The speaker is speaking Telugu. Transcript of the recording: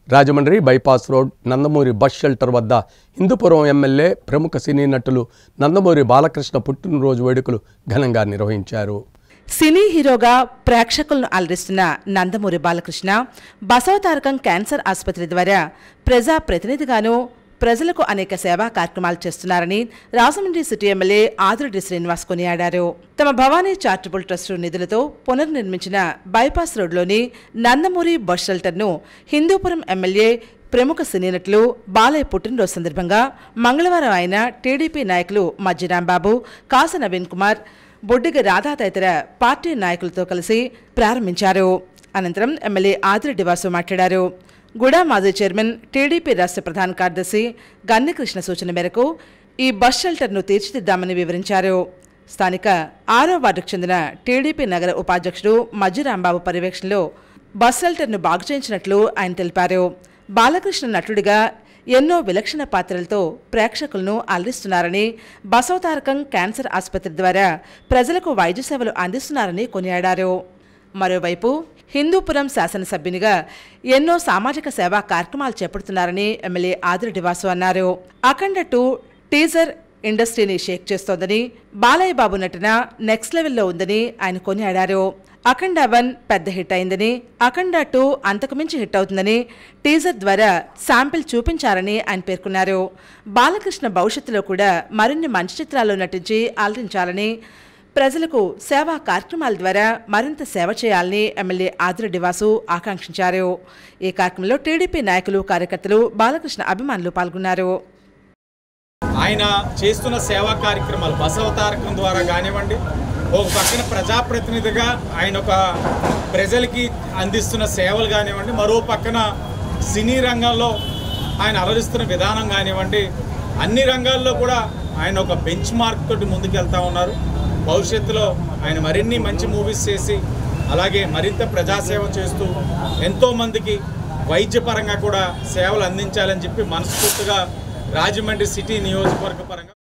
Rajahmundry bypass road Nandamuri bus shelter వద్ద హిందూపురం ఎమ్మెల్యే ప్రముఖ సినీ నటులు నందమూరి బాలకృష్ణ పుట్టినరోజు వేడుకలు ఘనంగా నిర్వహించారు. సినీ హీరోగా ప్రేక్షకులను అలరిస్తున్న నందమూరి బాలకృష్ణ బసవతారకం క్యాన్సర్ ఆసుపత్రి ద్వారా ప్రజా ప్రతినిధిగాను ప్రజలకు అనేక సేవా కార్యక్రమాలు చేస్తున్నారని రాజమండ్రి సిటీ ఎమ్మెల్యే ఆదిరెడ్డి శ్రీనివాస్ కొనియాడారు. తమ భవానీ చారిటబుల్ ట్రస్ట్ నిధులతో పునర్నిర్మించిన బైపాస్ రోడ్లోని నందమూరి బస్ షెల్టర్ను హిందూపురం ఎమ్మెల్యే ప్రముఖ సినీ నటులు బాలయ్య పుట్టినరోజు సందర్భంగా మంగళవారం ఆయన టీడీపీ నాయకులు మజ్జి రాంబాబు, కాస నవీన్ కుమార్, బొడ్డిగ రాధా తదితర పార్టీ నాయకులతో కలిసి ప్రారంభించారు. అనంతరం ఎమ్మెల్యే ఆదిరెడ్డి వాసు మాట్లాడారు. గుడా మాజీ చైర్మన్ టీడీపీ రాష్ట్ర ప్రధాన కార్యదర్శి గన్నెకృష్ణ సూచన మేరకు ఈ బస్ షెల్టర్ను తీర్చిదిద్దామని వివరించారు. స్థానిక 6వ వార్డుకు చెందిన టీడీపీ నగర ఉపాధ్యక్షుడు మజ్జి రాంబాబు పర్యవేక్షణలో బస్ షెల్టర్ను బాగు చేయించినట్లు ఆయన తెలిపారు. బాలకృష్ణ నటుడిగా ఎన్నో విలక్షణ పాత్రలతో ప్రేక్షకులను అలరిస్తున్నారని, బసవతారకం క్యాన్సర్ ఆసుపత్రి ద్వారా ప్రజలకు వైద్య సేవలు అందిస్తున్నారని కొనియాడారు. మరోవైపు హిందూపురం శాసనసభ్యునిగా ఎన్నో సామాజిక సేవా కార్యక్రమాలు చేపడుతున్నారని ఎమ్మెల్యే ఆదిరెడ్డి వాసు అన్నారు. అఖండ 2 టీజర్ ఇండస్ట్రీని షేక్ చేస్తోందని, బాలయ్య బాబు నటన నెక్స్ట్ లెవెల్లో ఉందని ఆయన కొనియాడారు. అఖండ 1 పెద్ద హిట్ అయిందని, అఖండ 2 అంతకుమించి హిట్ అవుతుందని టీజర్ ద్వారా శాంపిల్ చూపించారని ఆయన పేర్కొన్నారు. బాలకృష్ణ భవిష్యత్తులో కూడా మరిన్ని మంచి చిత్రాల్లో నటించి అలరించాలని, ప్రజలకు సేవా కార్యక్రమాల ద్వారా మరింత సేవ చేయాలని ఎమ్మెల్యే ఆదిరెడ్డి వాసు ఆకాంక్షించారు. ఈ కార్యక్రమంలో టీడీపీ నాయకులు, కార్యకర్తలు, బాలకృష్ణ అభిమానులు పాల్గొన్నారు. ఆయన చేస్తున్న సేవా కార్యక్రమాలు బసవతారకం ద్వారా కానివ్వండి, ఒక పక్కన ప్రజాప్రతినిధిగా ఆయన ఒక ప్రజలకి అందిస్తున్న సేవలు కానివ్వండి, మరో పక్కన సినీ రంగంలో ఆయన అలరిస్తున్న విధానం కానివ్వండి, అన్ని రంగాల్లో కూడా ఆయన ఒక బెంచ్ మార్క్ తోటి ముందుకెళ్తా ఉన్నారు. భవిష్యత్తులో ఆయన మరిన్ని మంచి మూవీస్ చేసి అలాగే మరింత ప్రజాసేవ చేస్తూ ఎంతోమందికి వైద్యపరంగా కూడా సేవలు అందించాలని చెప్పి మనస్ఫూర్తిగా రాజమండ్రి సిటీ నియోజకవర్గ పరంగా